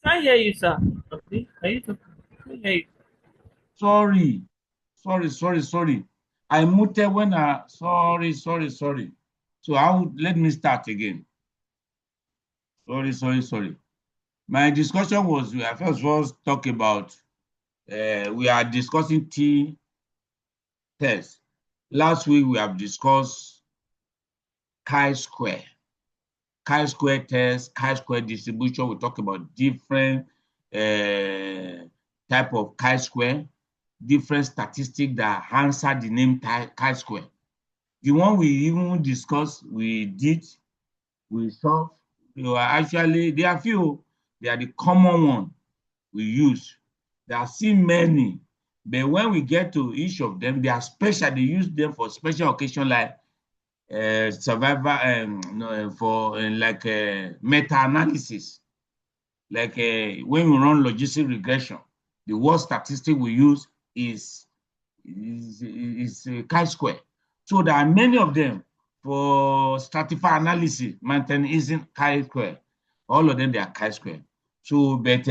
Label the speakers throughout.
Speaker 1: Can't hear you, sir. Okay. Are you talking? Can't hear you.
Speaker 2: Sorry, sorry. I muted when I sorry. So let me start again. Sorry. My discussion was I first talk about we are discussing T test. Last week we have discussed chi-square. Chi-square test, chi-square distribution. We talk about different type of chi-square, different statistics that answer the name chi-square. The one we even discussed, we solved. They are few. They are the common one we use. There are still many, but when we get to each of them, they are special. They use them for special occasion like survivor no, for like meta-analysis. Like when we run logistic regression, the worst statistic we use is chi-square. So there are many of them for stratified analysis. Maintain isn't chi-square. All of them they are chi-square. So, but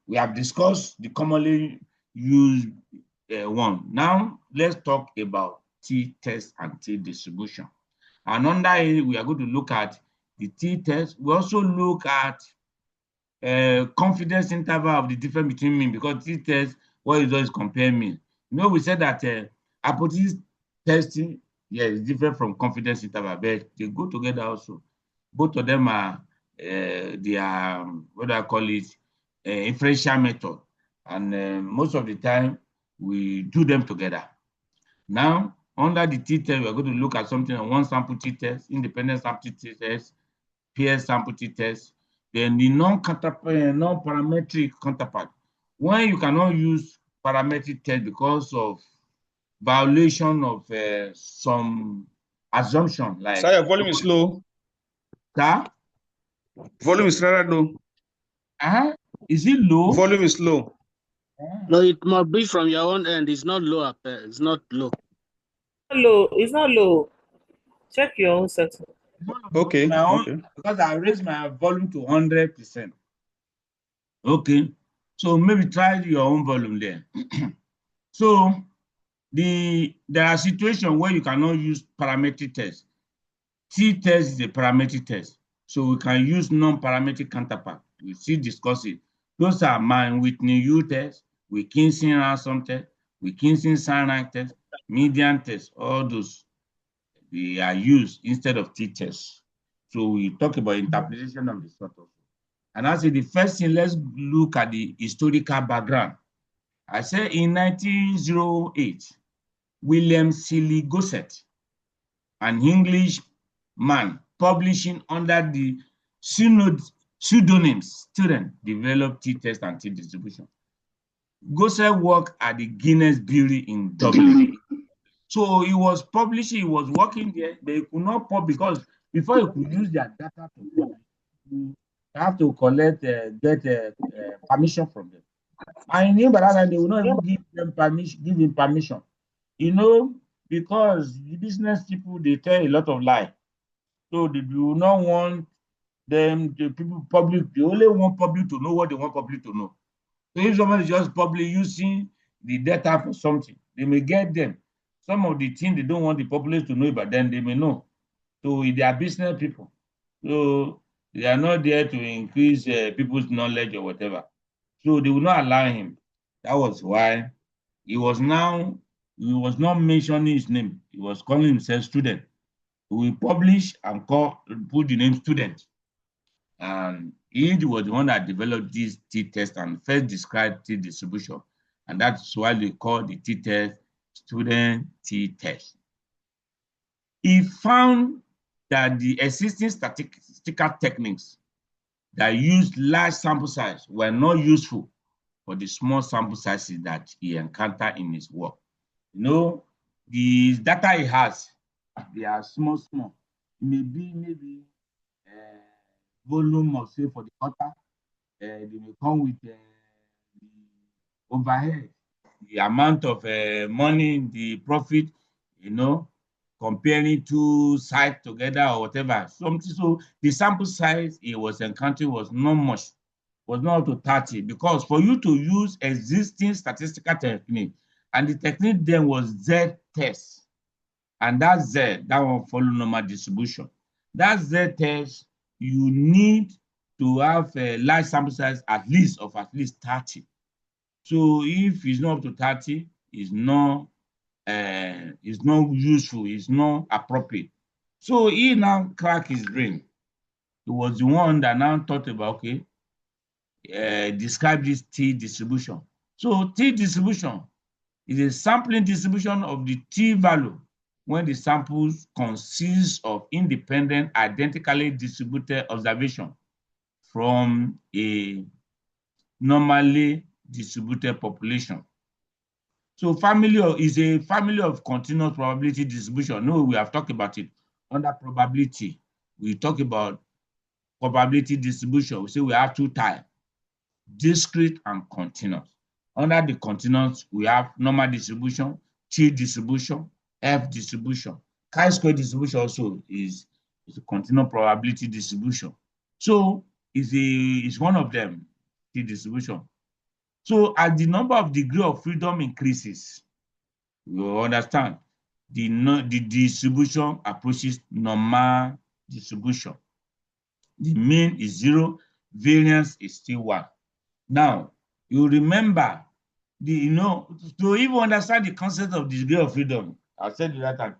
Speaker 2: we have discussed the commonly used one. Now let's talk about t-test and t-distribution. And under it, we are going to look at the t-test. We also look at confidence interval of the difference between mean, because t-test, what it does is compare mean. You know, we said that hypothesis testing, yeah, is different from confidence interval, but they go together also. Both of them are they are what do I call it, inferential method, and most of the time we do them together. Now, under the t-test, we're going to look at something on one sample t-test, independent sample t-test, peer sample t-test, then the non-parametric counterpart. When you cannot use parametric test because of violation of some assumption, like
Speaker 3: Sir, your volume is low.
Speaker 2: that,
Speaker 3: Volume is rather low.
Speaker 2: is it low?
Speaker 3: Volume is low.
Speaker 4: No, it must be from your own end. It's not low up there. It's not low.
Speaker 1: Low. It's not low. Check your own setting.
Speaker 3: Okay.
Speaker 2: My own,
Speaker 3: Okay.
Speaker 2: because I raised my volume to 100%. Okay, so maybe try your own volume there. So there are situations where you cannot use parametric test. T-test is a parametric test, so we can use non-parametric counterpart. We still discuss it. Those are mine: Whitney U test, Wilkinson ransom test, Wilkinson Sinai test, median test. All those they are used instead of t-test. So we talk about interpretation of the sort also. And I say the first thing, let's look at the historical background. I said in 1908, William Seeley Gossett, an English man publishing under the pseudonym student, developed t-test and t-distribution. Gossett worked at the Guinness Brewery in Dublin. So he was publishing, he was working there, but he could not publish because before you could use their data to publish, you have to collect, get permission from them. I knew by that time they will not even give him permission. You know, because the business people they tell a lot of lie. So they do not want them, the people public, they only want public to know what they want public to know. So if someone is just public using the data for something, they may get them. Some of the things they don't want the populace to know, but then they may know. So they are business people. So they are not there to increase people's knowledge or whatever. So they will not allow him. That was why he was not mentioning his name. He was calling himself student. We publish and put the name student. And he was the one that developed this t-test and first described t-distribution. And that's why they call the t-test student t-test. He found that the existing statistical techniques that used large sample size were not useful for the small sample sizes that he encountered in his work. You know, the data he has, they are small. Maybe volume of, say, for the quarter, they may come with the overhead, the amount of money, the profit, you know, comparing two sites together or whatever. Something. So the sample size he was encountering was not much was not up to 30, because for you to use existing statistical technique, and the technique then was Z-test, and that Z, that one follow normal distribution. That Z-test, you need to have a large sample size at least 30. So if it's not up to 30, it's not useful, it's not appropriate. So he now cracked his brain. He was the one that now thought about, okay, describe this T distribution. So T distribution is a sampling distribution of the T value when the samples consist of independent, identically distributed observation from a normally distributed population. So is a family of continuous probability distribution. No, we have talked about it. Under probability, we talk about probability distribution. We say we have two types, discrete and continuous. Under the continuous, we have normal distribution, T distribution, F distribution. Chi-square distribution also is a continuous probability distribution. So it's one of them, T distribution. So as the number of degree of freedom increases, you understand, the distribution approaches normal distribution. The mean is 0, variance is still 1. Now, you remember, to even understand the concept of the degree of freedom, I said that time,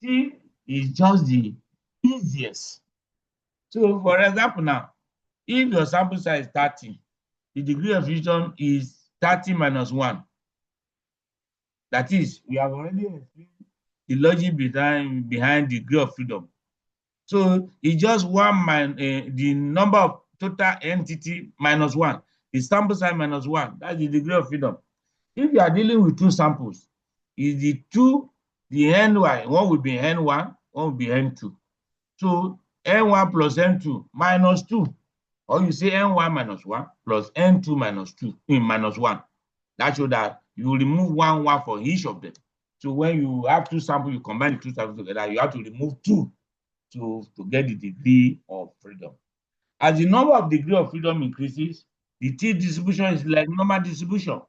Speaker 2: T is just the easiest. So, for example, now, if your sample size is 30, the degree of freedom is 30 minus 1. That is, we have already explained the logic behind degree of freedom. So it's just the number of total entity minus 1, the sample size minus 1. That's the degree of freedom. If you are dealing with two samples, is the NY, one will be N1, one will be N2. So N1 plus N2 minus 2. Or you say N1 minus 1 plus N2 minus 2, minus 1. That shows that you remove 1 for each of them. So when you have two samples, you combine the two samples together, you have to remove 2 to get the degree of freedom. As the number of degree of freedom increases, the T distribution is like normal distribution.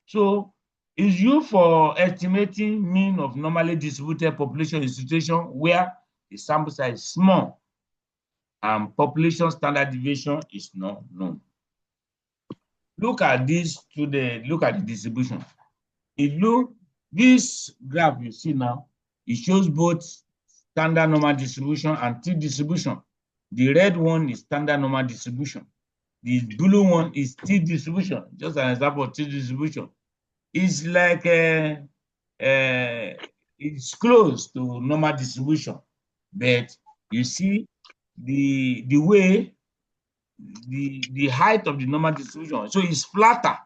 Speaker 2: So it's used for estimating mean of normally distributed population in situation where the sample size is small and population standard deviation is not known. Look at this look at the distribution. This graph you see now, it shows both standard normal distribution and T distribution. The red one is standard normal distribution. The blue one is T distribution. Just an example of T distribution. It's like it's close to normal distribution, but you see the way the height of the normal distribution, so it's flatter.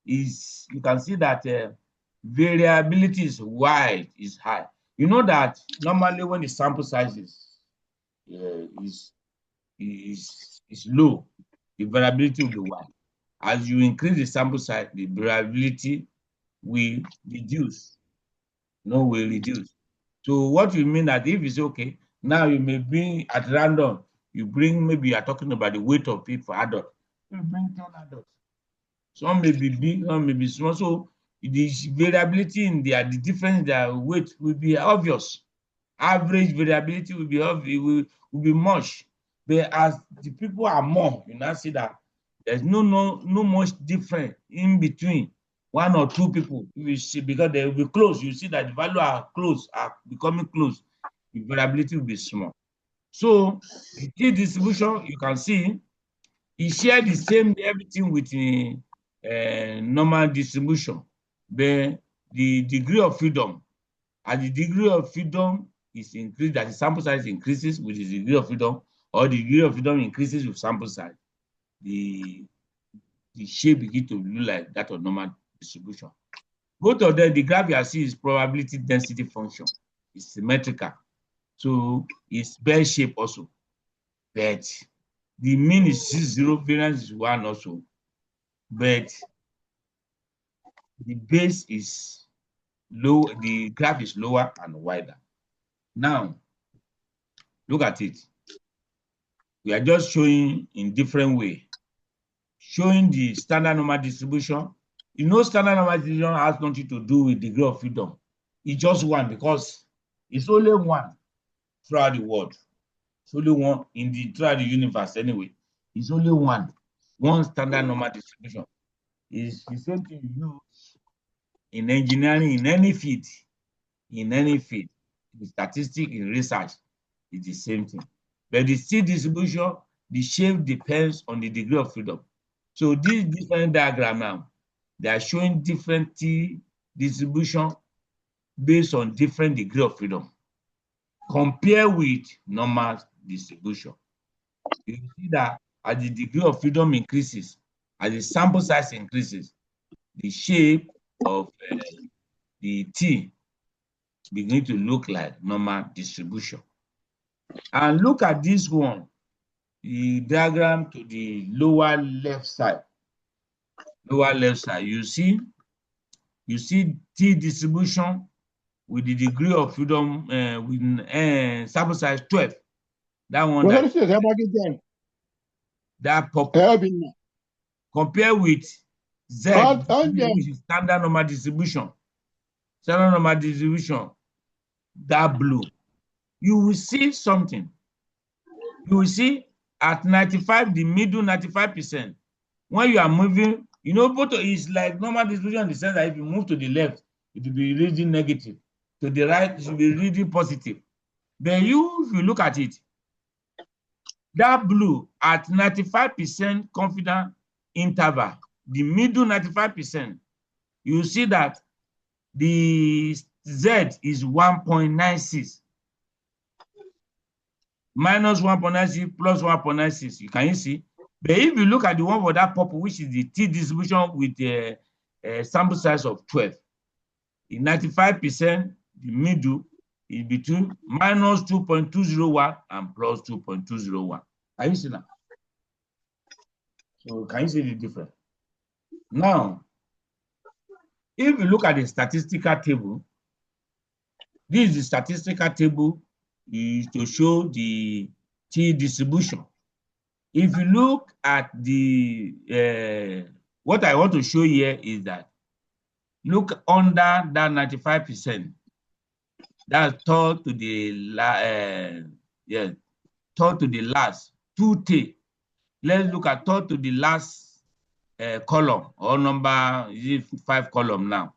Speaker 2: You can see that variability is wide, is high. You know that normally when the sample size is low, the variability will be wide. As you increase the sample size, the variability will reduce. Will reduce. So what you mean that if it's okay, now you may bring at random, you bring, maybe you are talking about the weight of people for adults. You bring 10 adults. Some may be big, some may be small. So the variability in the difference in their weight will be obvious. Average variability will be much. But as the people are more, you now see that there's no much difference in between 1 or 2 people. You see, because they will be close. You see that the value are becoming close. The variability will be small. So the T distribution, you can see, it shares the same everything with the normal distribution. But the degree of freedom, as the degree of freedom is increased, that the sample size increases with the degree of freedom, or the degree of freedom increases with sample size, the shape begins to look like that of normal distribution. Both of them, the graph you see is probability density function. It's symmetrical. So it's bell shape also. But the mean is 0, variance is 1 also. But the base is low, the graph is lower and wider. Now, look at it. We are just showing in different way showing the standard normal distribution. You know, standard normal distribution has nothing to do with degree of freedom. It's just one because it's only one throughout the world. It's only one throughout the universe anyway. It's only one standard normal distribution. It's the same thing you use in engineering, in any field, in statistics, in research, it's the same thing. But the T distribution, the shape depends on the degree of freedom. So this different diagram now, they are showing different T distribution based on different degree of freedom. Compare with normal distribution. You see that as the degree of freedom increases, as the sample size increases, the shape of the T begin to look like normal distribution. And look at this one, the diagram to the lower left side. Lower left side, you see T distribution with the degree of freedom with sample size 12. That one that purple. Compare with Z, which is standard normal distribution. Standard normal distribution, that blue. You will see something. You will see at 95, the middle 95%. When you are moving, you know, photo is like normal distribution in the sense that if you move to the left, it will be reading negative. To the right, it will be reading positive. Then if you look at it, that blue at 95% confidence interval, the middle 95%, you see that the Z is 1.96. Minus 1.96 plus 1.96. You can see. But if you look at the one for that purple, which is the T distribution with a sample size of 12, in 95%, the middle is between minus 2.201 and plus 2.201. Can you see that? So can you see the difference? Now, if you look at the statistical table, this is the statistical table is to show the T distribution. If you look at the, what I want to show here is that, look under that 95%, that's third to the, third to the last, 2T. Let's look at third to the last column, or number, is 5 column now,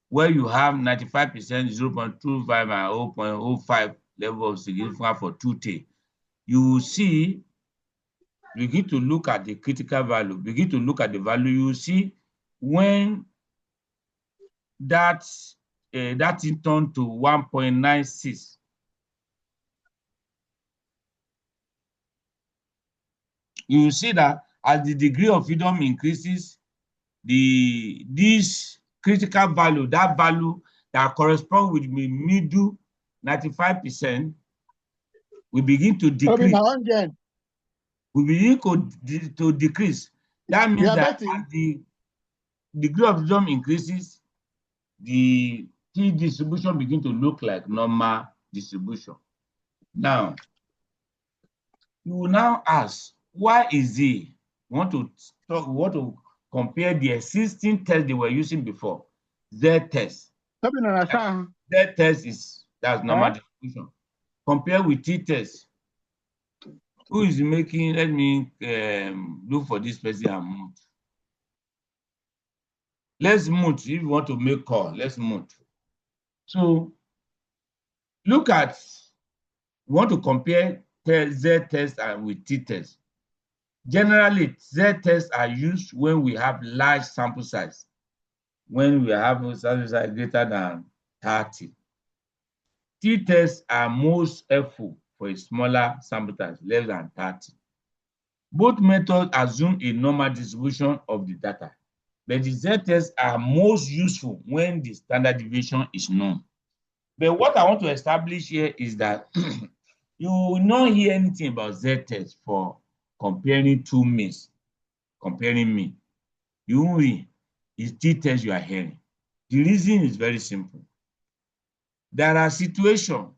Speaker 2: where you have 95%, 0.25 and 0.05 level of significance for 2T. You will see, begin to look at the critical value, begin to look at the value. You see when that that is turned to 1.96. You see that as the degree of freedom increases, this critical value, that value that corresponds with the middle 95%, will begin to decrease. We begin to decrease. That means that as the degree of freedom increases, the T distribution begin to look like normal distribution. Now, you will now ask, why is it? We want to compare the existing test they were using before, Z test. Z test that's normal distribution. Compare with T test. Who is making? Let me look for this person and mute. Let's mute. If you want to make call, let's mute. So look at, we want to compare Z test and with T test. Generally, Z tests are used when we have large sample size, when we have a sample size greater than 30. T tests are most helpful for a smaller sample size, less than 30. Both methods assume a normal distribution of the data, but the Z tests are most useful when the standard deviation is known. But what I want to establish here is that you will not hear anything about Z test for comparing two means, comparing me. You only is T test you are hearing. The reason is very simple. There are situations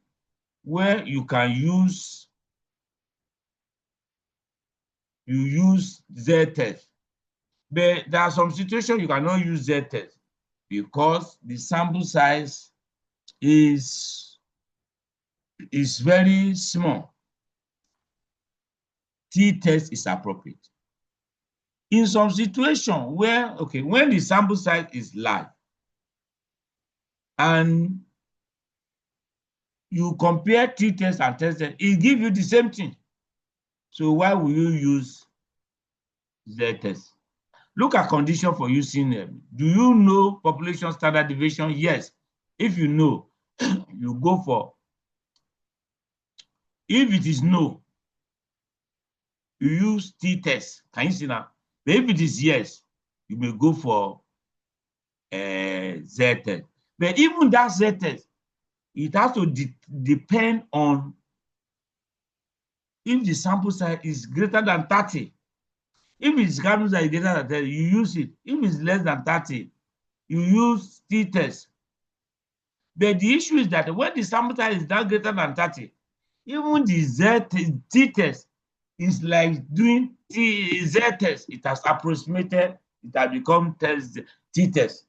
Speaker 2: where you can use Z test But there are some situations you cannot use Z-test because the sample size is very small. T-test is appropriate. In some situation where, okay, when the sample size is large and you compare T-test and T-test, it gives you the same thing. So why will you use Z-test? Look at condition for using them. Do you know population standard deviation? Yes. If you know, you go for. If it is no, you use T-test. Can you see now? But if it is yes, you may go for Z-test. But even that Z-test, it has to depend on if the sample size is greater than 30. If it's sample size is greater than 30, you use it. If it's less than 30, you use T-test. But the issue is that when the sample size is not greater than 30, even the T-test is like doing Z-test. It has approximated, it has become T-test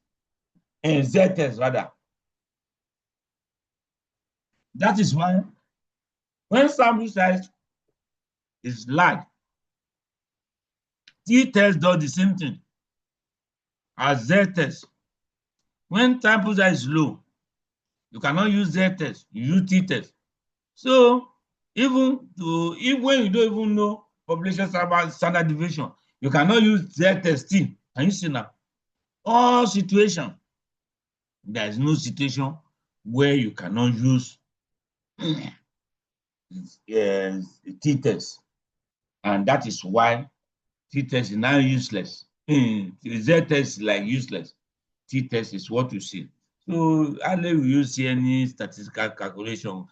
Speaker 2: and Z-test rather. That is why when sample size is large, T-test does the same thing as Z-test. When sample size is low, you cannot use Z-test, you use T-test. So even when you don't even know population standard deviation, you cannot use Z-test still. Can you see now? All situations, there is no situation where you cannot use T-test, and that is why T-test is now useless. Z-test is like useless. T-test is what you see. So hardly will you see any statistical calculation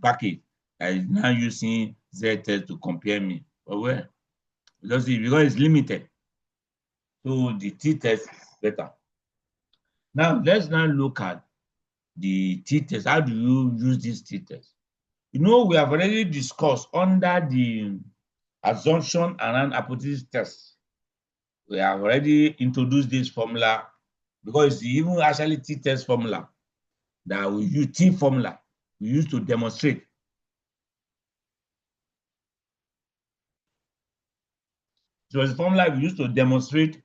Speaker 2: package that is now using Z-test to compare me. But well, because it's limited. So the T-test is better. Now let's now look at the T-test. How do you use this T-test? You know, we have already discussed under the assumption and hypothesis test. We have already introduced this formula because it's even actually T-test formula that we use, T formula we use to demonstrate. So it's a formula we use to demonstrate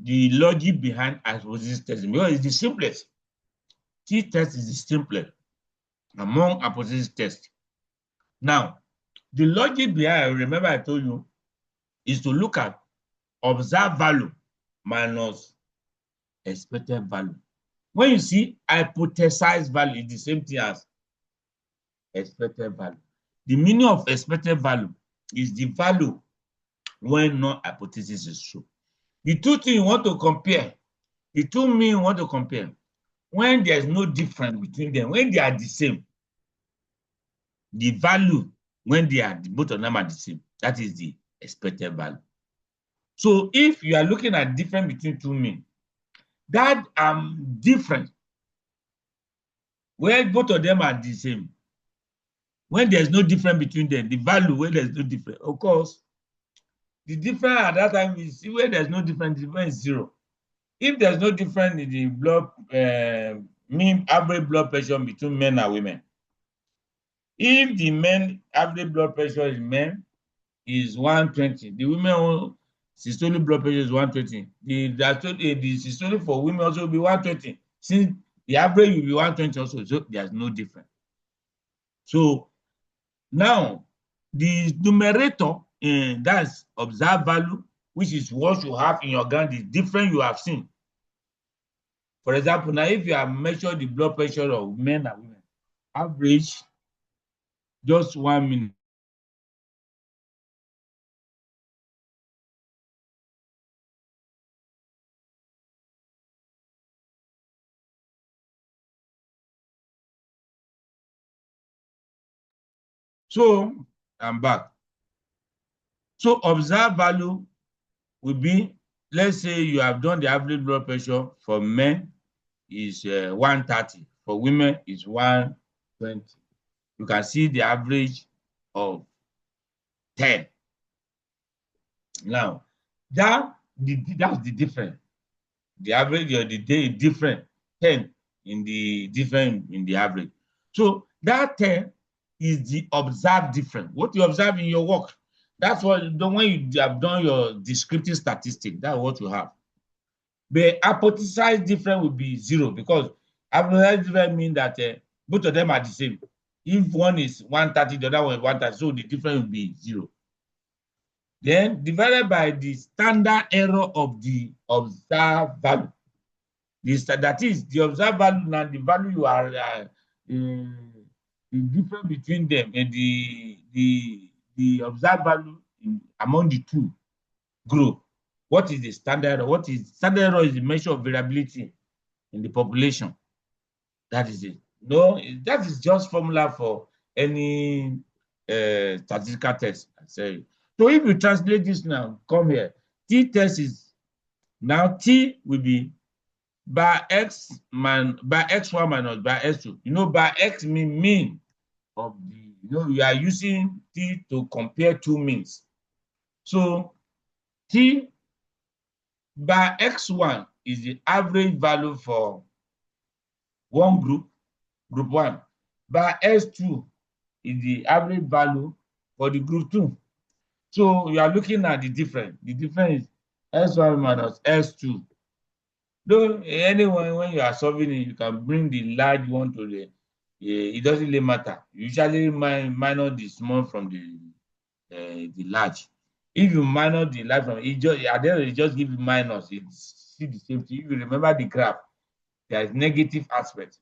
Speaker 2: the logic behind hypothesis testing because it's the simplest. T-test is the simplest among hypothesis tests. Now, the logic behind, remember I told you, is to look at observed value minus expected value. When you see hypothesized value, it's the same thing as expected value. The meaning of expected value is the value when no hypothesis is true. The two things you want to compare, the two mean you want to compare, when there's no difference between them, when they are the same, the value when they are both of them are the same, that is the expected value. So if you are looking at difference between two mean, that difference where both of them are the same, when there's no difference between them, the value where there's no difference, of course, the difference at that time is where there's no difference, the difference is 0. If there's no difference in the blood mean average blood pressure between men and women, if the men average blood pressure in men is 120, the women systolic blood pressure is 120. The systolic for women also will be 120. Since the average will be 120 also, so there's no difference. So now the numerator, that's observed value, which is what you have in your gun, the difference you have seen. For example, now if you have measured the blood pressure of men and women, average just 1 minute. So I'm back. So observed value will be, let's say you have done the average blood pressure for men is 130, for women is 120. You can see the average of 10. Now, that's the difference. The average of the day is different, 10 in the average. So that 10 is the observed difference. What you observe in your work. That's what when you have done your descriptive statistic, that's what you have. The hypothesized difference will be 0 because hypothesized difference means that both of them are the same. If one is 130, the other one is 130, so the difference will be 0. Then divided by the standard error of the observed value. That is the observed value now, the value you are the difference between them and the observed value among the two group. What is the standard error? What is standard error? Is the measure of variability in the population. That is it. No, that is just formula for any statistical test. So if you translate this now, come here. T-test is now T will be by x by x1 minus by x2. You know, by x mean of the, you know, you are using T to compare two means. So T by x1 is the average value for one group 1. By S2 is the average value for the group 2. So you are looking at the difference. The difference is S1 minus S2. Though anyway, when you are solving it, you can bring the large one to the, it doesn't really matter. Usually minus the small from the large. If you minus the large from it, just at the end it just give you minus. It's still the same thing. If you remember the graph, there is negative aspect.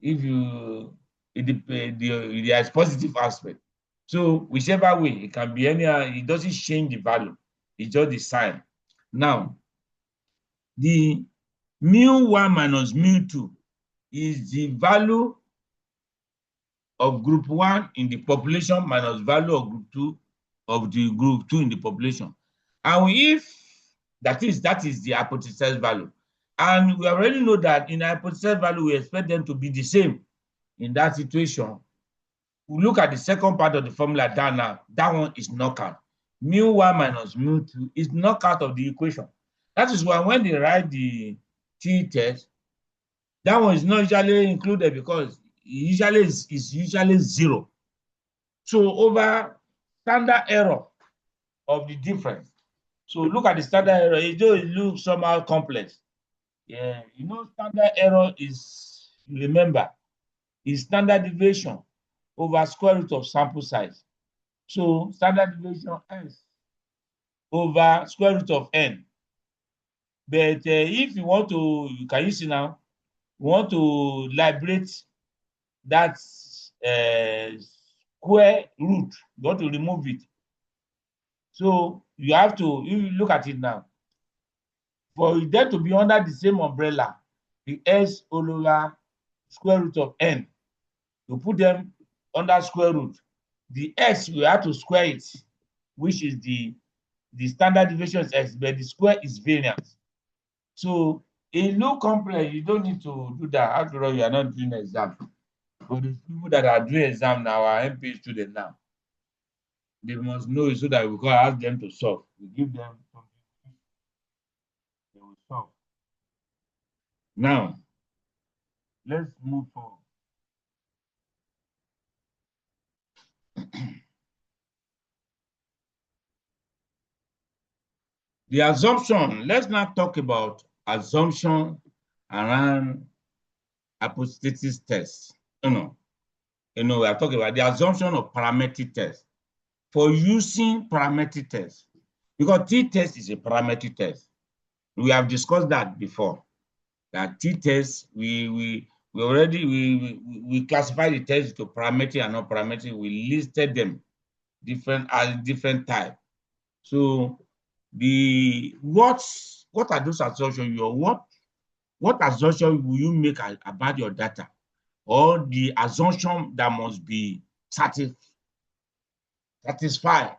Speaker 2: If you there is positive aspect. So whichever way, it can be any. It doesn't change the value. It's just the sign. Now, the mu1 minus mu2 is the value of group 1 in the population minus value of group 2 of the group 2 in the population. And if that is the hypothesized value. And we already know that in hypothesized value, we expect them to be the same. In that situation, we look at the second part of the formula down now. That one is knockout. Mu1 minus mu2 is knockout of the equation. That is why when they write the t-test, that one is not usually included because it's usually 0. So over standard error of the difference. So look at the standard error. It looks somehow complex. Yeah, you know, standard error is, remember, is standard deviation over square root of sample size. So standard deviation S over square root of N. But if you want to, you can use it now, you want to liberate that square root, you want to remove it. So you have to, if you look at it now, for them to be under the same umbrella, the S over square root of N, to put them under square root, the S we have to square it, which is the standard deviation is X, but the square is variance. So in low complex, you don't need to do that. After all, you are not doing exam. But the people that are doing exam now are MP students now. They must know it so that we can ask them to solve. We give them something they will solve. Now, let's move forward. The assumption, let's now talk about assumption around hypothesis tests. We are talking about the assumption of parametric test. For using parametric test, because t-test is a parametric test. We have discussed that before. That t-test, we classified the test to parametric and non-parametric. We listed them different type. So what are those assumptions? What assumption will you make about your data, or the assumption that must be satisfied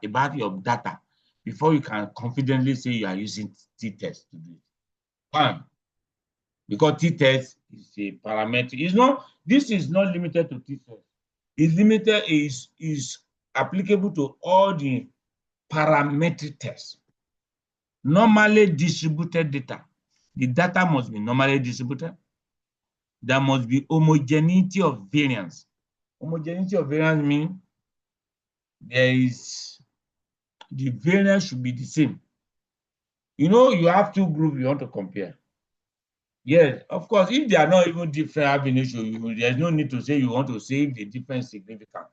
Speaker 2: about your data before you can confidently say you are using t-test to do it? One, because t-test is a parametric. It's not. This is not limited to t-test. It's limited is applicable to all the parametric tests. normally distributed data. The data must be normally distributed. There must be homogeneity of variance. Homogeneity of variance means the variance should be the same. You know, you have two groups you want to compare. Yes, of course, if they are not even different having issue, there's no need to say you want to say if the difference is significant.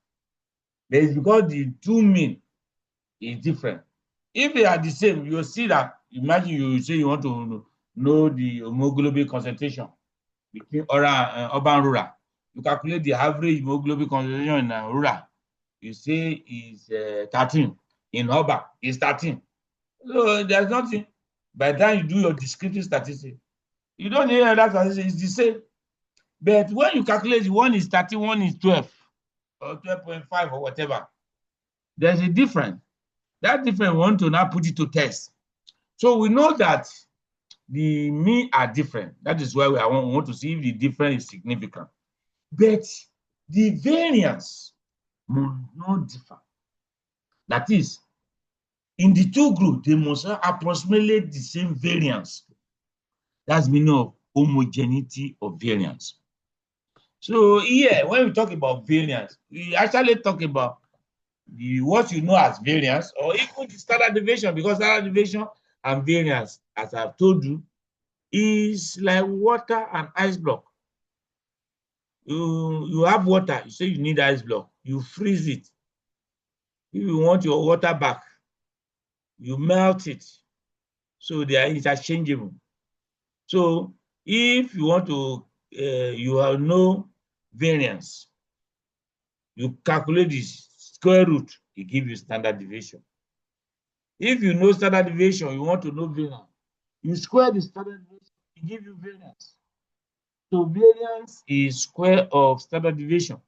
Speaker 2: But it's because the two mean is different. If they are the same, you'll see that. Imagine you say you want to know the hemoglobin concentration between urban and rural. You calculate the average hemoglobin concentration in rural. You say is 13. In urban, is 13. So there's nothing. By the time you do your descriptive statistics, you don't need that statistics, it's the same. But when you calculate, one is 13, one is 12, or 12.5, or whatever, there's a difference. That difference, we want to now put it to test. So we know that the mean are different. That is why we want to see if the difference is significant. But the variance must not differ. That is, in the two groups, they must have approximately the same variance. That's the meaning of homogeneity of variance. So here, when we talk about variance, we actually talk about what you know as variance, or even the standard deviation, because standard deviation and variance, as I've told you, is like water and ice block. You have water, you say you need ice block, you freeze it. If you want your water back, you melt it. So they are interchangeable. So if you want to, you have no variance, you calculate the square root, it gives you standard deviation. If you know standard deviation, you want to know variance, you square the standard deviation, it gives you variance. So variance is square of standard deviation.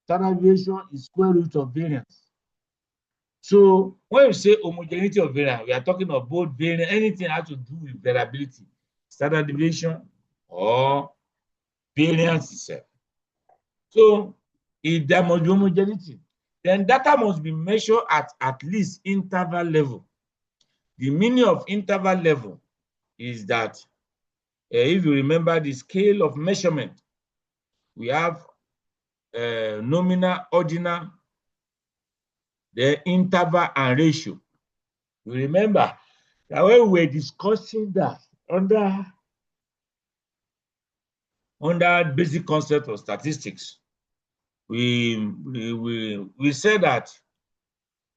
Speaker 2: Standard deviation is square root of variance. So when you say homogeneity of variance, we are talking about both variance, anything has to do with variability, standard deviation or variance itself. So if there must be homogeneity, then data must be measured at least interval level. The meaning of interval level is that if you remember the scale of measurement, we have nominal, ordinal, the interval, and ratio. You remember that when we were discussing that under basic concept of statistics, we said that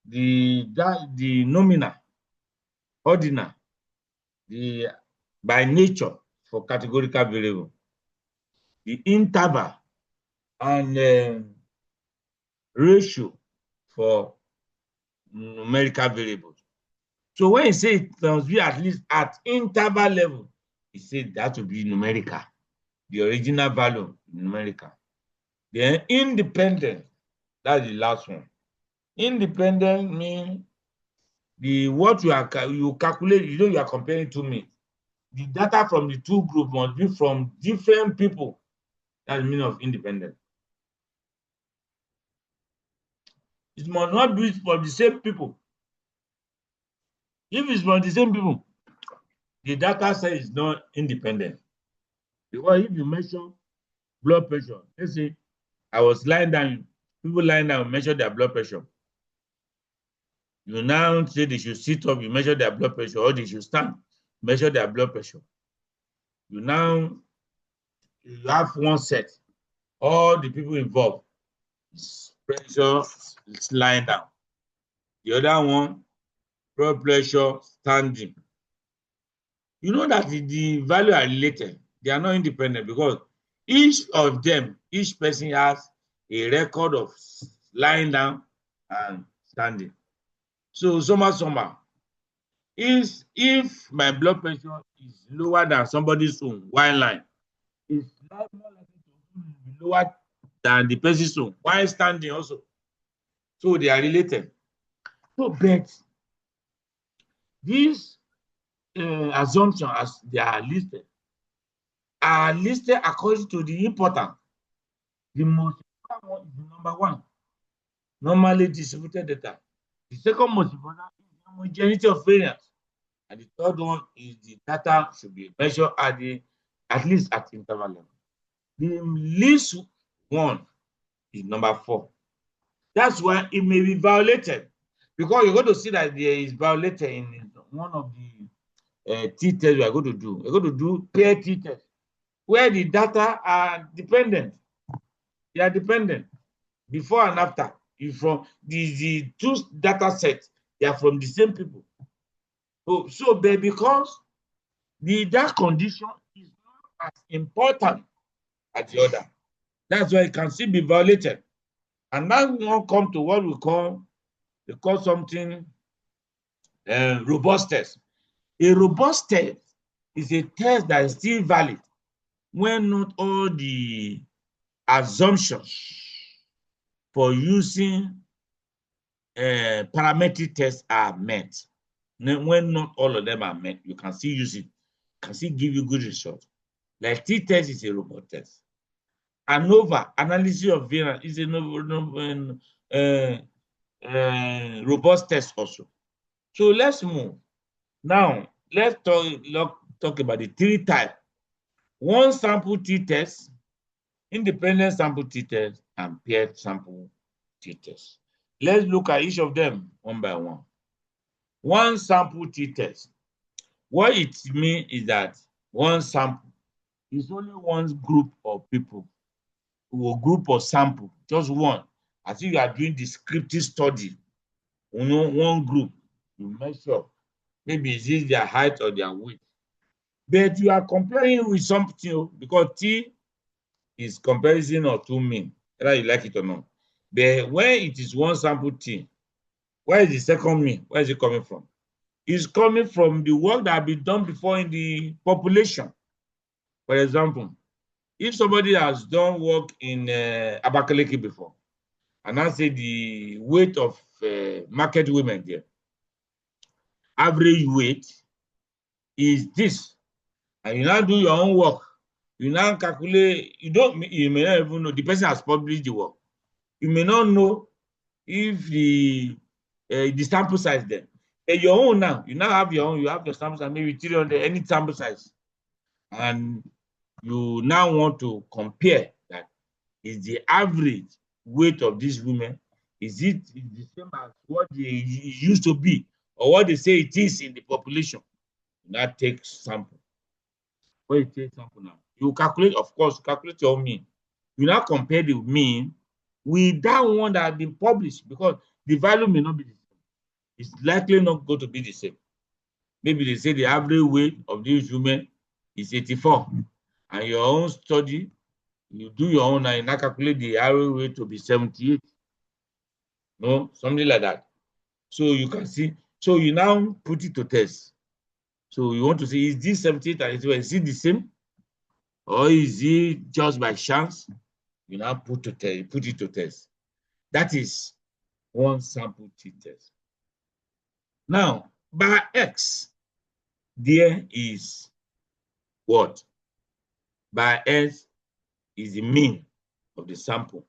Speaker 2: the nominal, ordinal, by nature for categorical variable, the interval and ratio for numerical variables. So when you say it must be at least at interval level, you say that will be numerical, the original value numerical. Then independent, that's the last one. Independent means what you calculate, you are comparing to me. The data from the two groups must be from different people. That's the meaning of independent. It must not be from the same people. If it's from the same people, the data set is not independent. Because if you measure blood pressure, let's say I was lying down, people lying down measure their blood pressure. You now say they should sit up, you measure their blood pressure, or they should stand, measure their blood pressure. You have one set. All the people involved, pressure is lying down. The other one, blood pressure standing. You know that the value are related. They are not independent because each of them, each person has a record of lying down and standing. So somehow, if my blood pressure is lower than somebody's own while lying, it's more likely to be lower than the person's own while standing also. So they are related. So, but these assumptions, as they are listed according to the importance. The most important one is number one, normally distributed data. The second most important is homogeneity of variance. And the third one is the data should be measured at least at interval level. The least one is number 4. That's why it may be violated, because you're going to see that there is violated in one of the t-tests we are going to do. We're going to do pair t-test, where the data are dependent. They are dependent before and after. From the 2 data sets, they are from the same people. So because that condition is not as important as the other, that's why it can still be violated. And now we won't come to what we call something robust test. A robust test is a test that is still valid when not all the assumptions for using parametric tests are met. When not all of them are met, you can still use it, can still give you good results. Like t-test is a robust test. ANOVA, analysis of variance, is a robust test also. So let's move. Now, let's talk about the 3 types. One sample t-test, independent sample t-test, and paired sample t-test. Let's look at each of them one by one. One sample t-test. What it means is that one sample is only one group of people, or group of sample, just one. As if you are doing descriptive study, one group, you measure, maybe is it their height or their weight. But you are comparing with something, because T is comparison of 2 mean, whether you like it or not. But when it is one sample T, where is the second mean? Where is it coming from? It's coming from the work that has been done before in the population. For example, if somebody has done work in Abakaliki before, and I say the weight of market women there, average weight is this, and you now do your own work, you now calculate, you may not even know, the person has published the work, you may not know if the sample size there. Your own now, you now have your own, you have your sample size, maybe 300, any sample size, and you now want to compare that. Is the average weight of these women, is it the same as what it used to be, or what they say it is in the population? You now take sample. When you take sample now, you calculate, of course, calculate your mean. You now compare the mean with that one that has been published, because the value may not be the same. It's likely not going to be the same. Maybe they say the average weight of these women is 84, and your own study, you do your own and you now calculate the average weight to be 78. No, something like that. So you can see, so you now put it to test. So you want to see, is this 78 and 81, is it the same? Or is it just by chance? You now put it to test. That is one sample t-test. Now, by X, there is what? By S is the mean of the sample.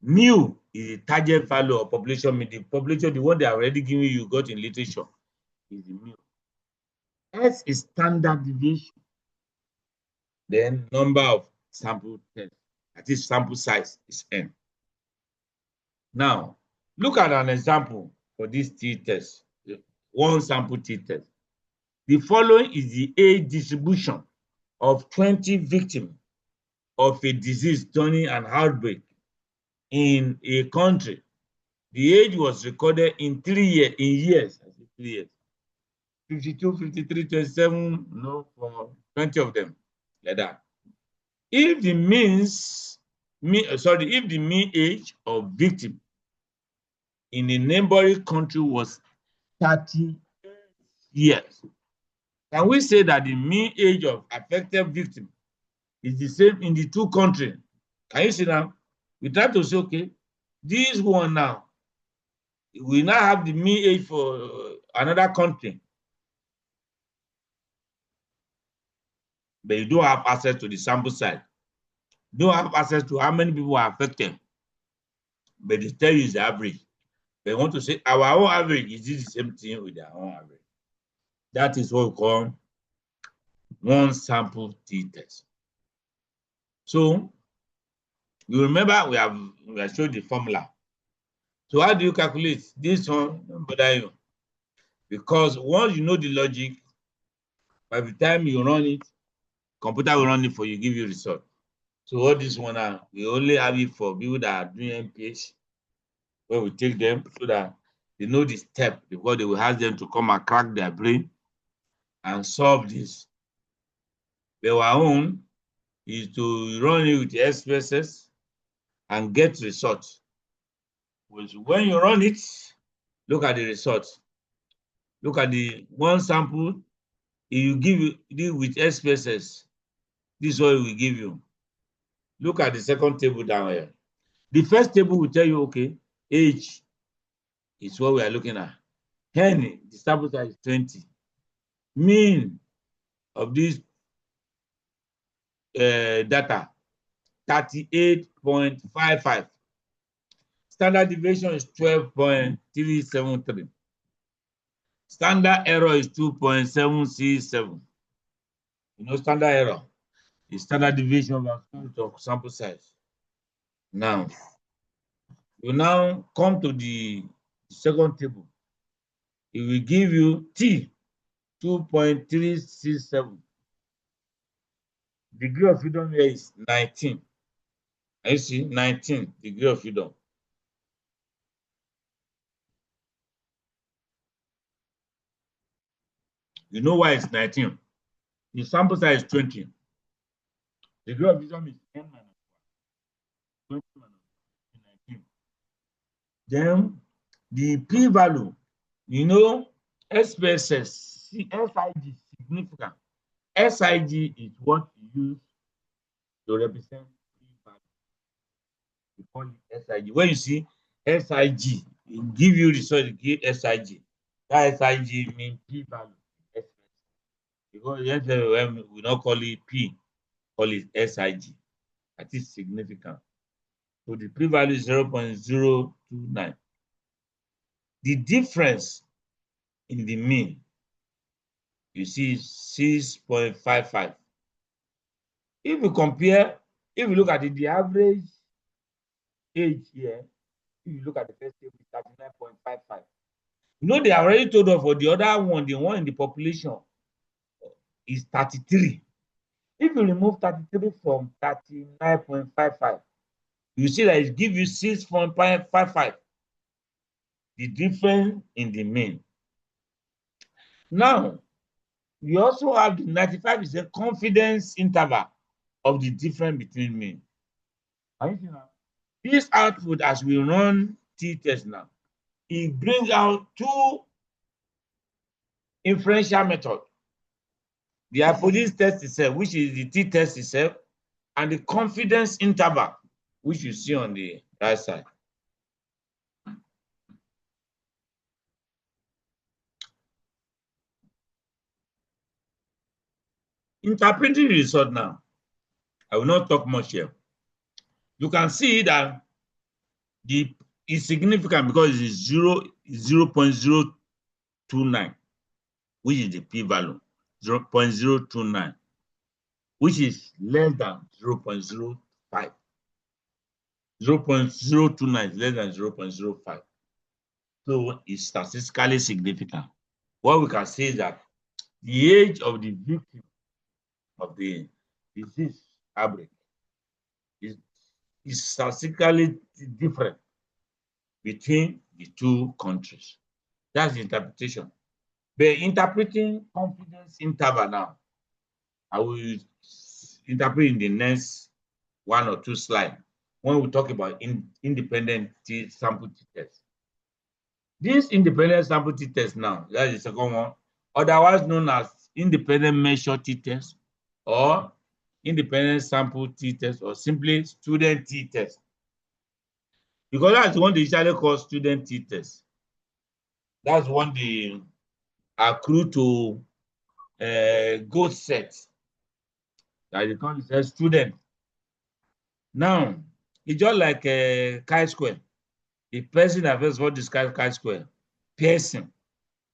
Speaker 2: Mu is the target value of population mean. The population, the one they are already giving you got in literature, is the mu. S is standard deviation. Then number of sample tests, that is sample size, is N. Now, look at an example for this t-test, one sample t-test. The following is the age distribution of 20 victims of a disease during an outbreak in a country. The age was recorded in 3 years, in years, I say 3 years. 52, 53, 27, no, for 20 of them, like that. If the if the mean age of victim in a neighboring country was 30 years, can we say that the mean age of affected victim is the same in the 2 countries? Can you see now? We try to say, okay, this one now, we now have the mean age for another country, but you don't have access to the sample size. You don't have access to how many people are affected, but they tell you is the average. They want to say our own average, is this the same thing with their own average? That is what we call one sample t-test. So you remember we have showed the formula. So how do you calculate this one? Don't bother you. Because once you know the logic, by the time you run it, computer will run it for you, give you result. So what this one now, we only have it for people that are doing MPH, where we take them so that they know the step before they will ask them to come and crack their brain and solve this. But our own is to run it with SPSS and get results. When you run it, look at the results. Look at the one sample. If you give it with SPSS, this is what it will give you. Look at the second table down here. The first table will tell you, okay, age is what we are looking at. N, the sample size is 20. Mean of this data, 38.55. Standard deviation is 12.373. Standard error is 2.767. You know, standard error is standard deviation of sample size. Now, you now come to the second table. It will give you T, 2.367. Degree of freedom here is 19. And you see, 19 degree of freedom. You know why it's 19? The sample size is 20. Degree of freedom is 10 minus 1. 20 minus 19. Then the p-value, you know, SPSS, SIG is significant. SIG is what you use to represent p-value. We call it SIG. When you see SIG, it give you result, it give SIG. That SIG means p-value. Because we don't call it P, call it SIG. That is significant. So the p-value is 0.029. The difference in the mean, you see, is 6.55. If you compare, if you look at the average age here, if you look at the first table, 39.55. You know, they already told us for the other one, the one in the population is 33. If you remove 33 from 39.55, you see that it gives you 6.55. The difference in the mean. Now, we also have the 95% confidence interval of the difference between mean. This output, as we run t-test now, it brings out two inferential methods. The hypothesis test itself, which is the t-test itself, and the confidence interval, which you see on the right side. Interpreting the result now, I will not talk much here. You can see that it's significant because it is 0.029, which is the p-value, 0.029, which is less than 0.05. 0.029 is less than 0.05. So it's statistically significant. What we can say is that the age of the victim of the disease outbreak is statistically different between the two countries. That's the interpretation. But interpreting confidence interval now, I will interpret in the next one or two slides when we talk about independent sample t-test. This independent sample t-test now, that is the second one, otherwise known as independent measure t-test or independent sample t-test or simply student t-test. Because that's the one they usually call student t-test. That's one they accrue to gold set. That they call it a student. Now, it's just like a chi-square. The person that first what describes chi-square, Pearson.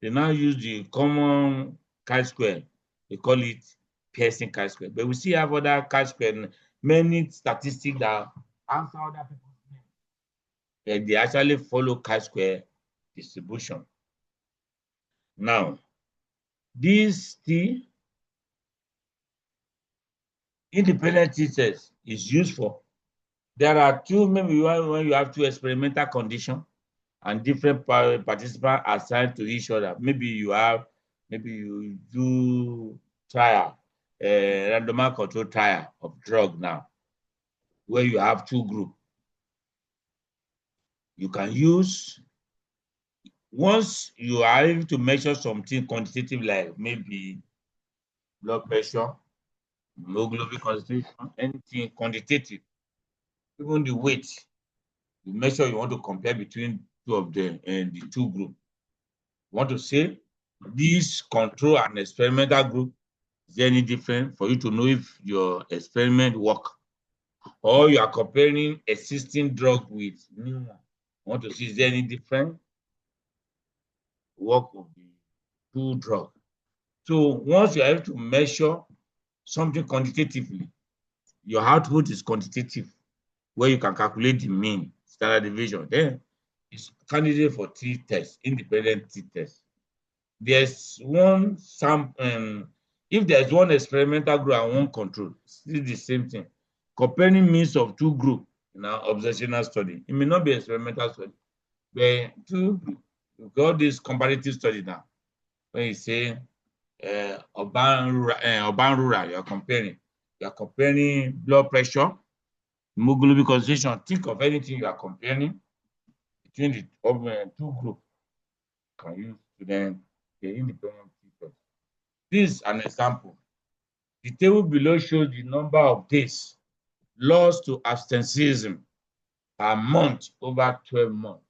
Speaker 2: They now use the common chi-square. They call it Pearson chi-square. But we still have other chi-square, many statistics that answer other people's names. They actually follow chi-square distribution. Now, this T independent T-test is useful. There are two, maybe when you have two experimental conditions and different participants assigned to each other. Maybe you do trial, randomized control trial of drug now, where you have two groups. You can use, once you are able to measure something quantitative, like maybe blood pressure, hemoglobin concentration, anything quantitative, even the weight, you measure, you want to compare between two of them and the two groups. You want to say this control and experimental group, is there any different for you to know if your experiment work? Or you are comparing existing drug with new one. You want to see, is there any different work of the two drugs? So once you are able to measure something quantitatively, your output is quantitative, where you can calculate the mean, standard deviation. Then it's candidate for T-test, independent T-test. There's one if there's one experimental group and one control, it's the same thing. Comparing means of two groups in our observational study. It may not be experimental study, but you got this comparative study now. When you say urban rural, you are comparing blood pressure, hemoglobin concentration. Think of anything you are comparing between the two groups. Can use to then the independent T-test. This is an example. The table below shows the number of days lost to absenteeism per month over 12 months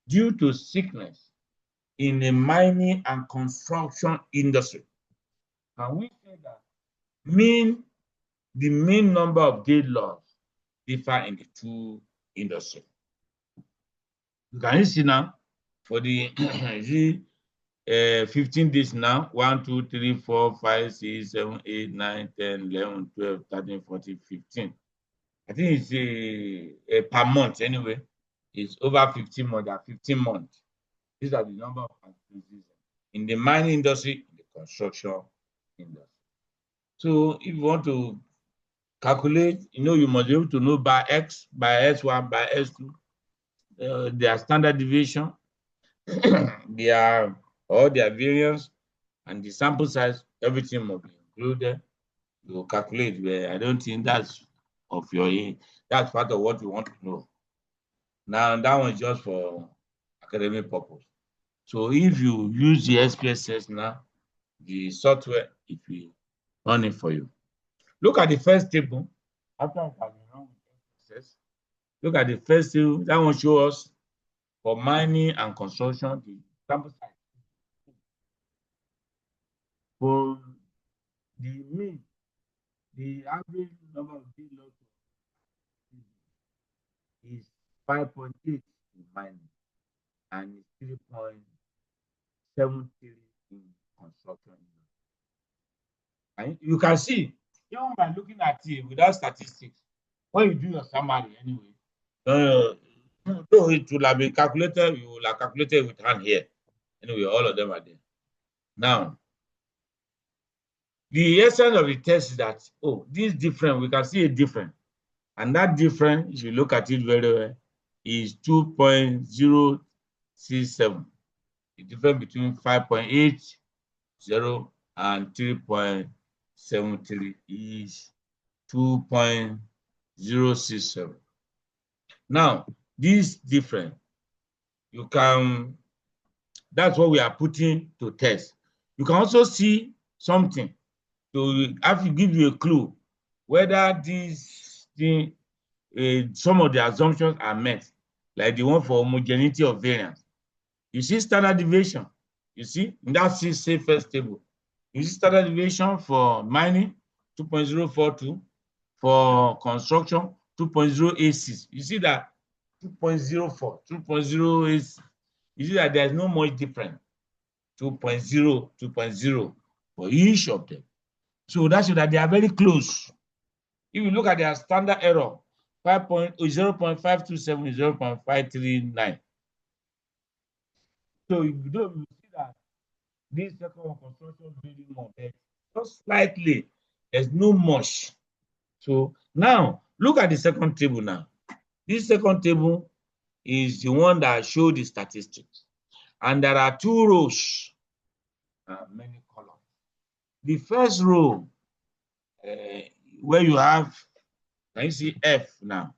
Speaker 2: due to sickness in the mining and construction industry. Can we say that the mean number of days lost differ in the two industries? You can see now for the 15 days now, 1, 2, 3, 4, 5, 6, 7, 8, 9, 10, 11, 12, 13, 14, 15. I think it's per month anyway. It's over 15 months, 15 months. These are the number of absenteeism in the mining industry, in the construction industry. So if you want to calculate, you must be able to know by X, by S1, by S2, their standard deviation, their variance, and the sample size, everything must be included. You calculate, but I don't think that's that's part of what you want to know. Now that one is just for academic purpose. So if you use the SPSS now, the software, it will run it for you. Look at the first table. After it has been run with SPSS, look at the first table. That one shows us for mining and construction, the sample size. For the mean, the average number of days lost is 5.8 in mining and 3.73 in construction. And you can see, even by looking at it without statistics, when you do your summary anyway, though it will have been calculated, you will have calculated with hand here. Anyway, all of them are there. Now, the essence of the test is that, this is different. We can see a difference. And that difference, if you look at it very well, is 2.067. The difference between 5.80 and 3.73 is 2.067. Now, this difference, that's what we are putting to test. You can also see something to have to give you a clue whether some of the assumptions are met, like the one for homogeneity of variance. You see standard deviation. You see in that first table. You see standard deviation for mining 2.042, for construction 2.086. You see that 2.04, 2.08. You see that there's no much difference. 2.0, 2.0. for each of them. So that shows that they are very close. If you look at their standard error, 0.527 is 0.539. So you see that this second one construction building more, just slightly, there's no much. So now look at the second table now. This second table is the one that shows the statistics. And there are two rows and many columns. The first row, where you have, can you see F now?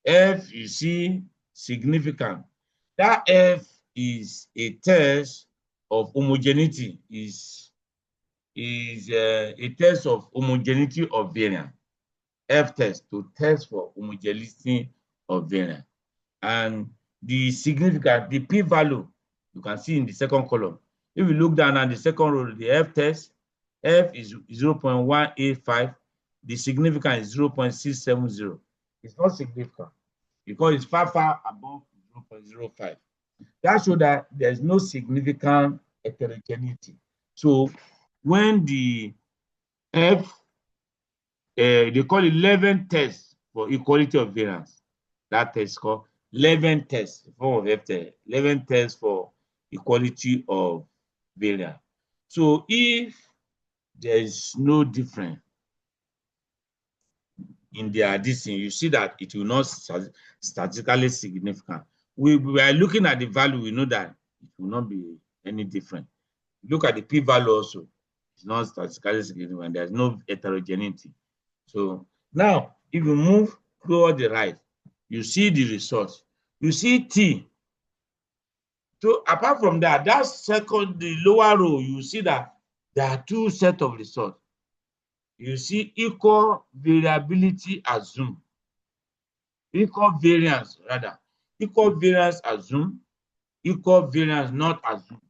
Speaker 2: F, you see significant. That F is a test of homogeneity, is a test of homogeneity of variance. F test, to test for homogeneity of variance. And the significant, the p-value, you can see in the second column. If you look down at the second row, the F test, F is 0.185. The significant is 0.670. It's not significant because it's far above 0.05. That shows that there's no significant heterogeneity. So when the F, they call it Levin test for equality of variance. That test is called Levin test, form of F test, Levin test for equality of variance. So if there is no difference in their distance, you see that it will not statistically significant. We are looking at the value, we know that it will not be any different. Look at the p-value also. It's not statistically significant. There's no heterogeneity. So now, if you move toward the right, you see the result. You see T. So apart from that, that second, the lower row, you see that there are two sets of results. You see equal variability assumed. Equal variance, rather. Equal variance assumed. Equal variance not assumed.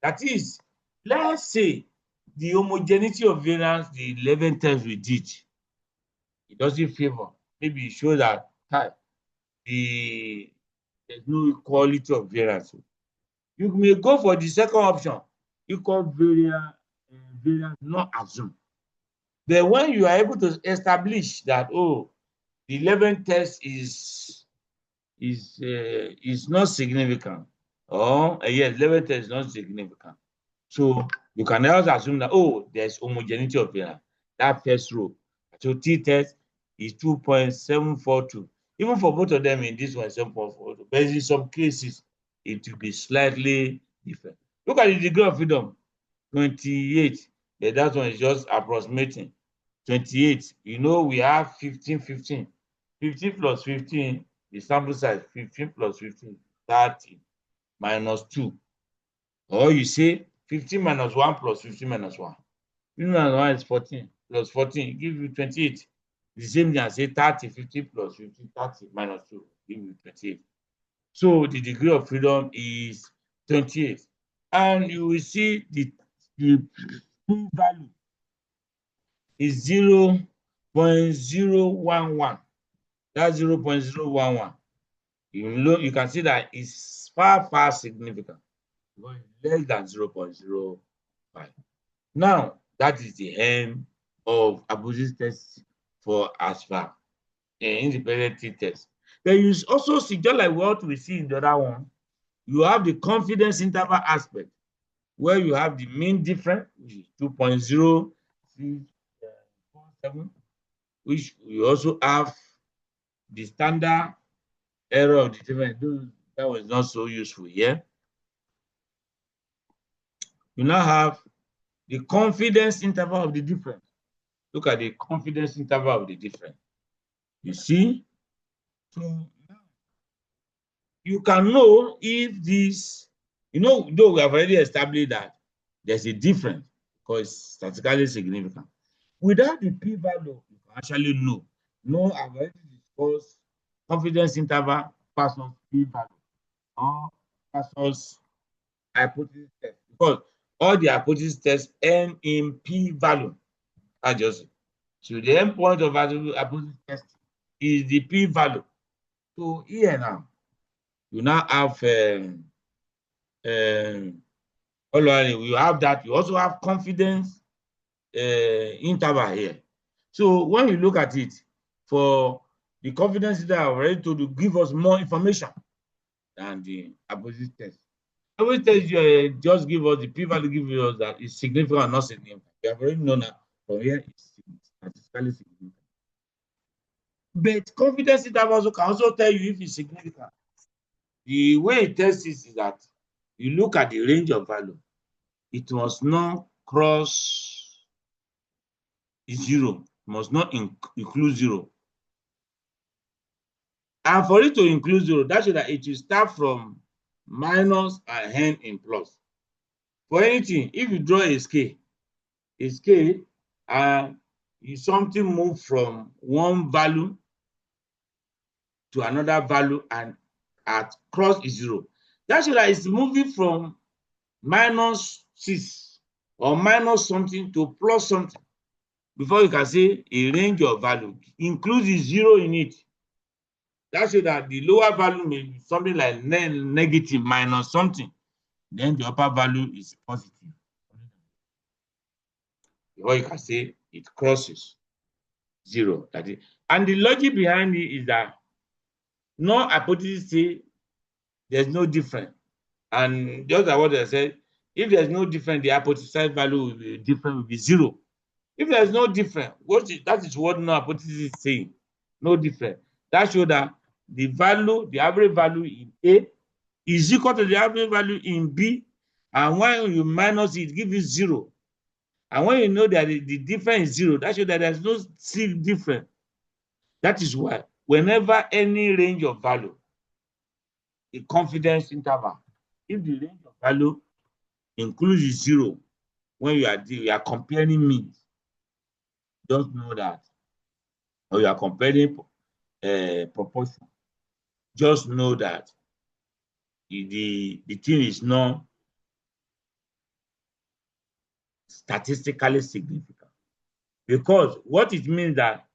Speaker 2: That is, let's say the homogeneity of variance, the 11 tests we did, it doesn't favor. Maybe it shows that there's no equality of variance. You may go for the second option, equal variance not assumed. Then when you are able to establish that, oh, the 11 test is not significant, or yes, 11 test is not significant. So you can also assume that, oh, there's homogeneity of variance. That first row. So T test is 2.742. Even for both of them in this one, 7.42. But in some cases, it will be slightly different. Look at the degree of freedom, 28. But that one is just approximating. 28. You know, we have 15, 15. 15 plus 15, the sample size, 15 plus 15, 30 minus 2. Or you say 15 minus 1 plus 15 minus 1. 15 minus 1 is 14 plus 14, give you 28. The same thing as say 30, 15 plus 15, 30 minus 2, give you 28. So the degree of freedom is 28. And you will see the p-value is 0.011. That's 0.011. You can see that it's far significant. Less than 0.05. Now, that is the end of hypothesis test for as far independent t-test. Then you also see, just like what we see in the other one, you have the confidence interval aspect, where you have the mean difference, which is 2.0347, which you also have the standard error of the difference. That was not so useful here. You now have the confidence interval of the difference. Look at the confidence interval of the difference. You see? So now you can know if this, though we have already established that there's a difference because it's statistically significant. Without the p-value, you can actually know. No, I've already discussed confidence interval versus p-value or versus hypothesis test, because all the hypothesis tests end in p-value. So the end point of hypothesis test is the p-value. So here now, you now have We have that. You also have confidence interval here. So when you look at it, for the confidence that are ready to give us more information than the hypothesis test. Hypothesis test just give us the p-value, give us that is significant or not significant. We have already known that from here it's statistically significant. But confidence interval also can also tell you if it's significant. The way it tests is that you look at the range of value. It must not cross 0, must not include 0. And for it to include 0, that shows that it will start from minus and end in plus. For anything, if you draw a scale, and something move from one value to another value and at cross is 0, that shows that it's moving from -6 or minus something to plus something before you can say a range of value includes 0 in it. That shows that the lower value may be something like negative minus something, then the upper value is positive. Before you can say it crosses 0. That is, and the logic behind it is that no hypothesis say there's no difference. And just like what I said, if there's no difference, the hypothesized value will be different, will be 0. If there's no difference, that is what no hypothesis is saying. No difference. That shows that the value, the average value in A is equal to the average value in B, and when you minus it, give you 0. And when you know that the difference is 0, that shows that there's no difference. That is why whenever any range of value, a confidence interval, if the range of value includes 0, when you are comparing means, just know that, or you are comparing proportion, just know that the thing is not statistically significant. Because what it means that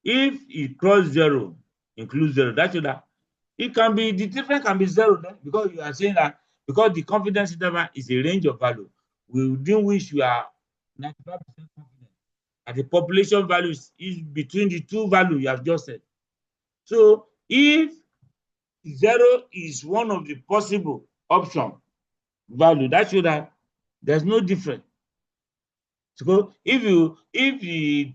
Speaker 2: if it cross 0, includes 0, that shows that it can be, the difference can be 0 then, because you are saying that because the confidence interval is a range of value within which you are 95% confident that the population value is between the two values you have just said. So if 0 is one of the possible option value, that shows that there's no difference. So if the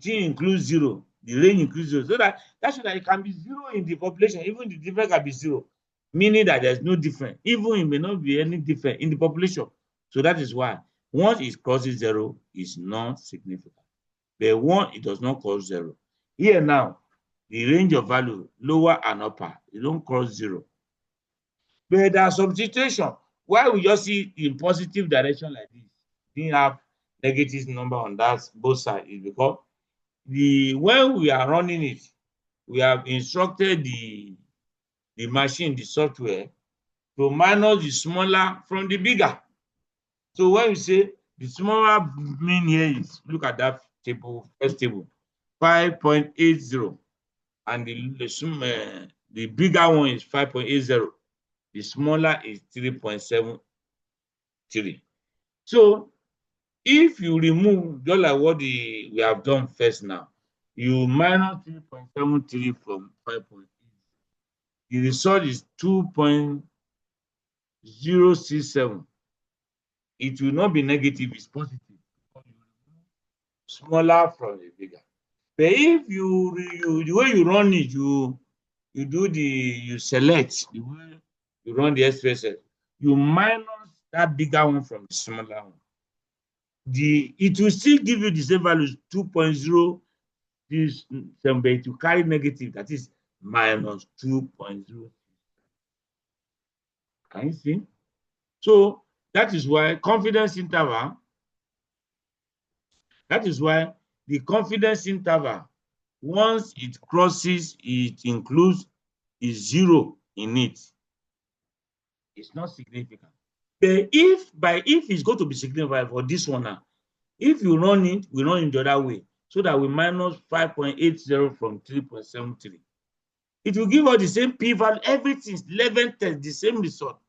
Speaker 2: thing includes 0, the range includes 0, so that shows that it can be 0 in the population, even the difference can be 0, meaning that there's no difference, even it may not be any difference in the population. So that is why once it crosses 0, it's not significant. But once it does not cross 0, here now, the range of value, lower and upper, it don't cross 0. But there are some situations why we just see in positive direction like this, didn't have negative number on that both sides, is because when we are running it, we have instructed the machine, the software, to minus the smaller from the bigger. So when we say the smaller mean here is, look at that table, first table, 5.80, and the bigger one is 5.80. The smaller is 3.73. So if you remove, just like what we have done first now, you minus 3.73 from 5.8. The result is 2.067. It will not be negative, it's positive. Smaller from the bigger. But if the way you run it, you select the way you run the SPSS, you minus that bigger one from the smaller one. It will still give you the same values, 2.0, but it will carry negative, that is minus 2.0. Can you see? So that is why confidence interval, the confidence interval, once it crosses, it includes is 0 in it, it's not significant. But if it's going to be significant for this one now, if you run it, we run it the other way, so that we minus 5.80 from 3.73. It will give us the same p-value, everything, 11 tests, the same result.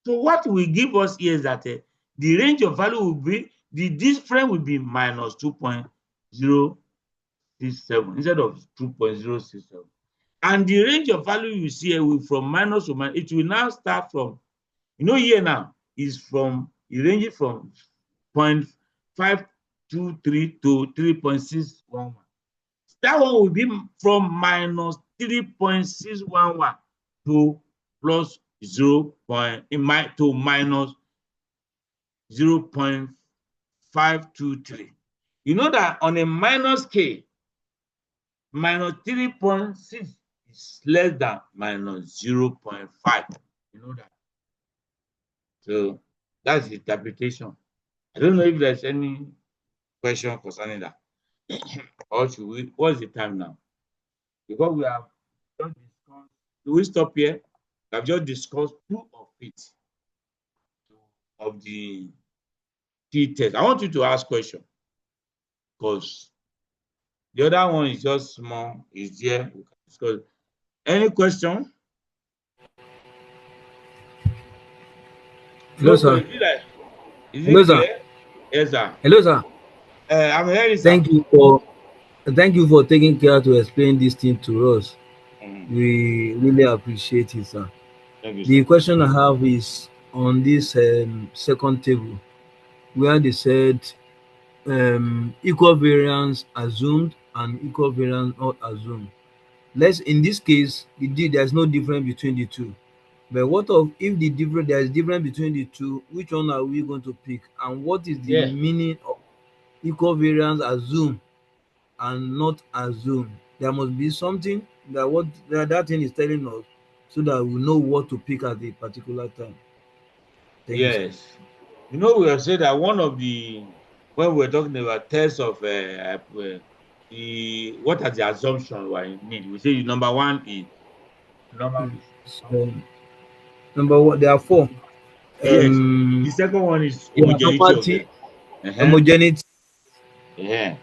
Speaker 2: So what will give us here is that the range of value will be, the difference will be minus 2.067 instead of 2.067. And the range of value you see here will from minus to minus. It will now start from, you know, here now is from, it ranges from 0.523 to 3.611. That one will be from minus 3.611 to plus 0. To minus 0.523. You know that on a minus scale, minus 3.6 is less than minus 0.5. You know that. So that's the interpretation. I don't know if there's any question concerning that. Or should we, what's the time now? Because we have just discussed, do we stop here? We have just discussed 2 of it, of the t-test. I want you to ask question, because the other one is just small, is there. We can discuss. Any question?
Speaker 5: Hello, sir.
Speaker 2: Is
Speaker 5: Hello,
Speaker 2: it
Speaker 5: sir.
Speaker 2: clear? Yes, sir.
Speaker 5: Hello, sir.
Speaker 2: I'm hearing, sir.
Speaker 5: Thank you for taking care to explain this thing to us. We really appreciate it, sir.
Speaker 2: Thank you,
Speaker 5: The
Speaker 2: sir.
Speaker 5: question I have is on this second table, where they said equal variance assumed and equal variance not assumed. In this case, there's no difference between the two. But what of if there's difference between the two? Which one are we going to pick? And what is the meaning of equal variance assumed and not assumed? There must be something that thing is telling us, so that we know what to pick at a particular time. Thank you, sir.
Speaker 2: You know, we have said that one of the, when we're talking about tests of what are the assumptions we need? We say number one is normal.
Speaker 5: Number one, there are 4.
Speaker 2: Yes. The second one is homogeneity.
Speaker 5: Homogeneity.
Speaker 2: Yeah.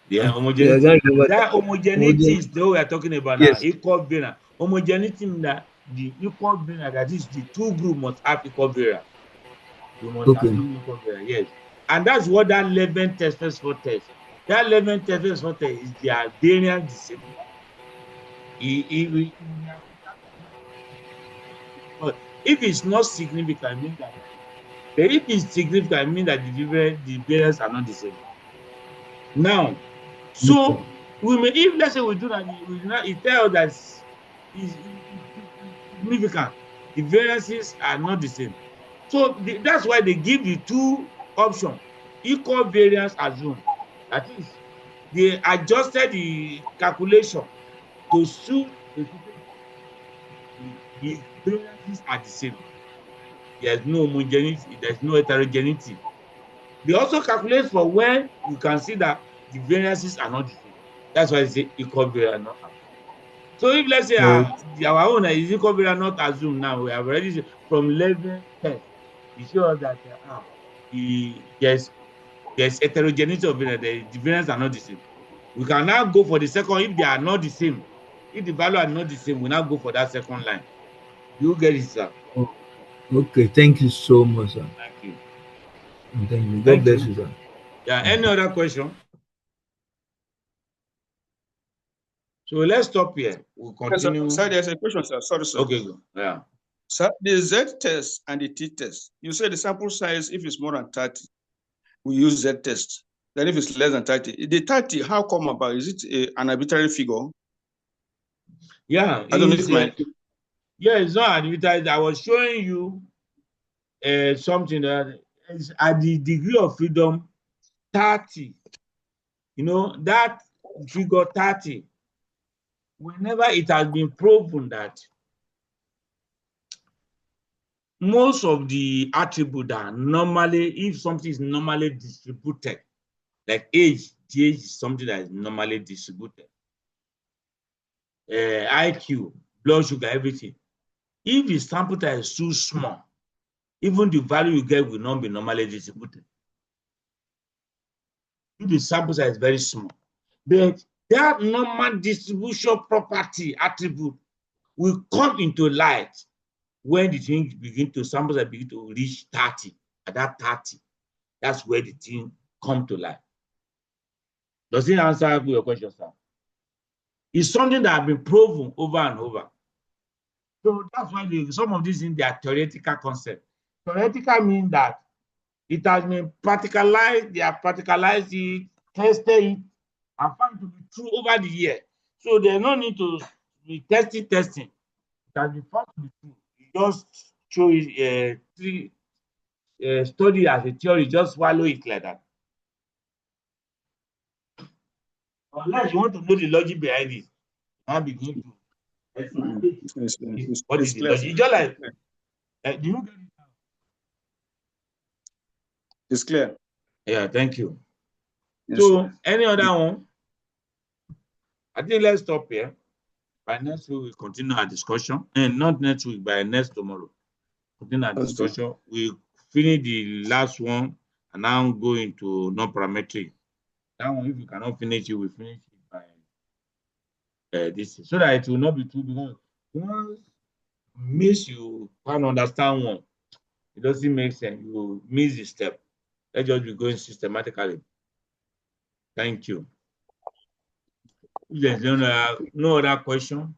Speaker 2: The homogeneity. That homogeneity is the way we are talking about now. Equal variance. Homogeneity means that the equal variance, that is, the 2 groups must have equal variance. You must assume equal variance. Yes. And that's what that Levin test test. That Levin test is their variance the same. But if it's not significant, it means that. But if it's significant, it means that the variance are not the same. Now, so we may, if let's say we do that, it tells us that it's significant. The variances are not the same. So that's why they give the 2 options: equal variance assumed. That is, they adjusted the calculation to suit the variances are the same. There's no homogeneity, there's no heterogeneity. They also calculate for when you can see that the variances are not the same. That's why they say equal variance not assumed. So if let's say our own is equal variance not assumed, now we have already from level test, it shows that there's heterogeneity of variance. The variance are not the same. We can now go for the second. If they are not the same, if the value are not the same, we now go for that second line. You get it, sir?
Speaker 5: Okay, thank you so much, sir.
Speaker 2: Thank you.
Speaker 5: Thank you. God bless you, sir.
Speaker 2: Yeah, any other question? So let's stop here. We'll continue.
Speaker 3: Sir, there's a question, sir. Sorry, sir.
Speaker 2: Okay, go. Yeah.
Speaker 3: Sir, the Z test and the T test, you say the sample size, if it's more than 30, we use Z test. Then if it's less than 30, the 30, how come about? Is it an arbitrary figure?
Speaker 2: Yeah,
Speaker 3: I don't know if
Speaker 2: yeah, it's not arbitrary. I was showing you something that is at the degree of freedom 30. You know, that figure 30, whenever it has been proven that most of the attributes are normally, if something is normally distributed, like age is something that is normally distributed. IQ, blood sugar, everything. If the sample size is too small, even the value you get will not be normally distributed. If the sample size is very small, but that normal distribution property attribute will come into light when the thing sample size begin to reach 30. at that 30. That's where the thing come to life. Does it answer your question, sir? It's something that has been proven over and over. So that's why some of these things, they are theoretical concepts. Theoretical means that it has been practicalized, they have practicalized it, tested it, and found to be true over the year. So there's no need to be testing. It has been found to be true. You just show it, study as a theory, just swallow it like that. Unless you want to know the logic behind it, I begin to what is the logic? It's just like, do you get it now?
Speaker 3: It's clear.
Speaker 2: Yeah, thank you.
Speaker 3: Yes,
Speaker 2: So,
Speaker 3: sir.
Speaker 2: any other one? I think let's stop here. By next week, we'll continue our discussion. And not next week, by next tomorrow. Continue our discussion. We'll finish the last one and now go into non-parametric. That one, if you cannot finish it, we'll finish it by this. So that it will not be too, because once you can't understand one, it doesn't make sense. You miss the step. Let's just be going systematically. Thank you. If there's no other question,